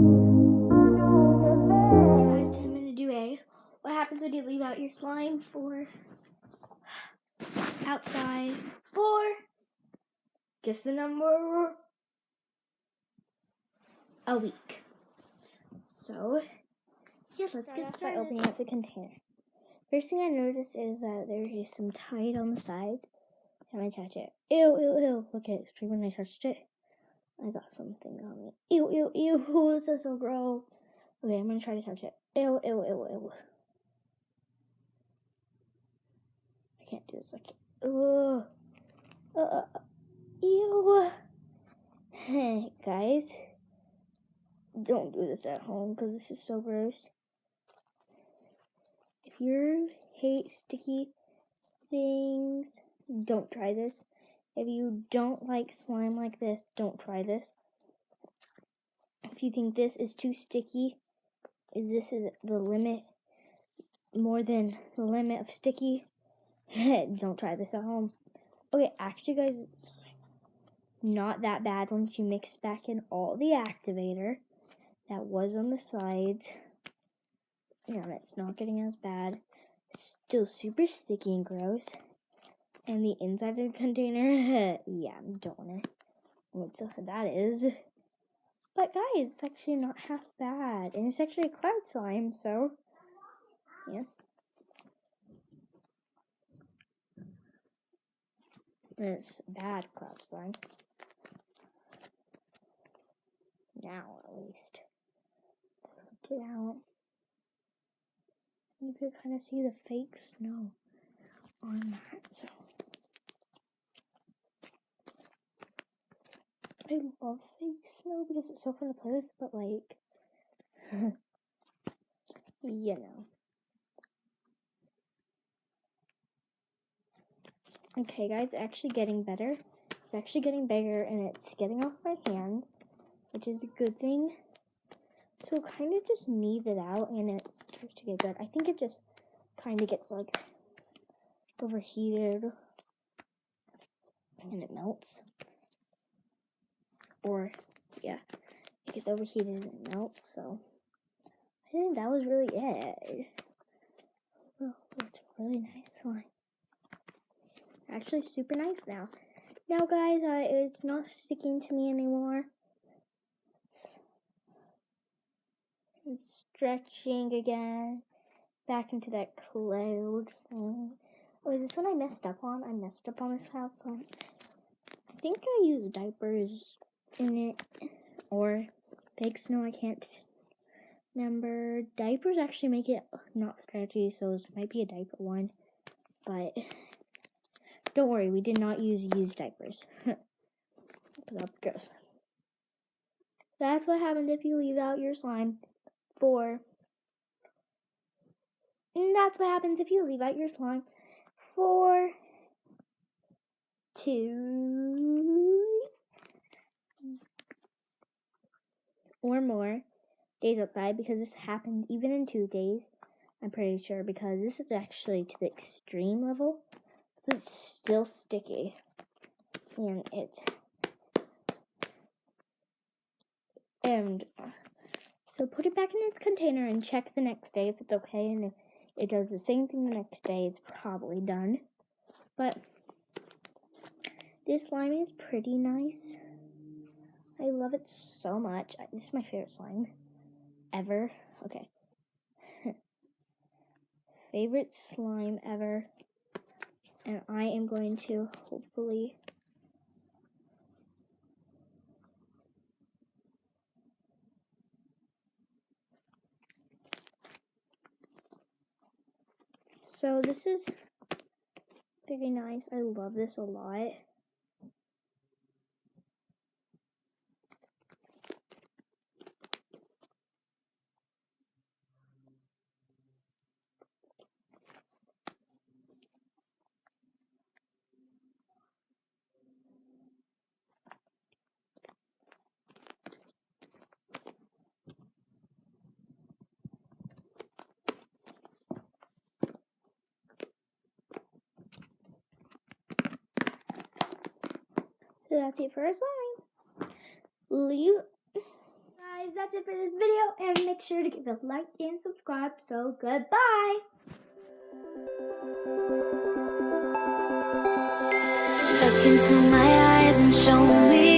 Guys, I'm gonna do what happens when you leave out your slime for outside for just the number a week. So yes, let's get started by opening up the container. First thing I noticed is that there is some tide on the side. And I touch it. Ew, ew, ew. Look at it. When I touched it, I got something on me. Ew, ew, ew. This is so gross. Okay, I'm gonna try to touch it. Ew, ew, ew, ew. I can't do this. I can't. Ew. Hey, guys. Don't do this at home because this is so gross. If you hate sticky things, don't try this. If you don't like slime like this, don't try this. If you think this is too sticky, this is the limit, more than the limit of sticky, don't try this at home. Okay, actually, guys, it's not that bad once you mix back in all the activator that was on the sides. And it's not getting as bad. Still super sticky and gross. And the inside of the container, yeah, I'm doing it. What that is. But guys, it's actually not half bad. And it's actually a cloud slime, so yeah. It's bad cloud slime. Now at least. Put it out. You could kind of see the fake snow on that, so I love fake snow because it's so fun to play with, but like you know. Okay guys, it's actually getting better. It's actually getting bigger and it's getting off my hands, which is a good thing. So kind of just knead it out and it starts to get good. I think it just kind of gets like overheated and it melts. Or yeah, it gets overheated and it melts. So I think that was really it. Oh, it's really nice slime. Actually super nice now. Now guys, it's not sticking to me anymore. It's stretching again back into that cloud slime. Oh, this one I messed up on. I messed up on this cloud slime. I think I used diapers in it or fake snow. I can't remember. Diapers actually make it not stretchy, so this might be a diaper one. But don't worry, we did not use used diapers. That's gross. That's what happens if you leave out your slime for. And that's what happens if you leave out your slime for 2 or more days outside, because this happened even in 2 days. I'm pretty sure, because this is actually to the extreme level. So it's still sticky. And so put it back in its container and check the next day if it's okay. And if it does the same thing the next day, it's probably done. But this slime is pretty nice. I love it so much. This is my favorite slime ever. Okay. Favorite slime ever. And I am going to hopefully so this is very nice. I love this a lot. So that's it for our slime. Guys, that's that's it for this video, and make sure to give a like and subscribe. So goodbye. Look into my eyes and show me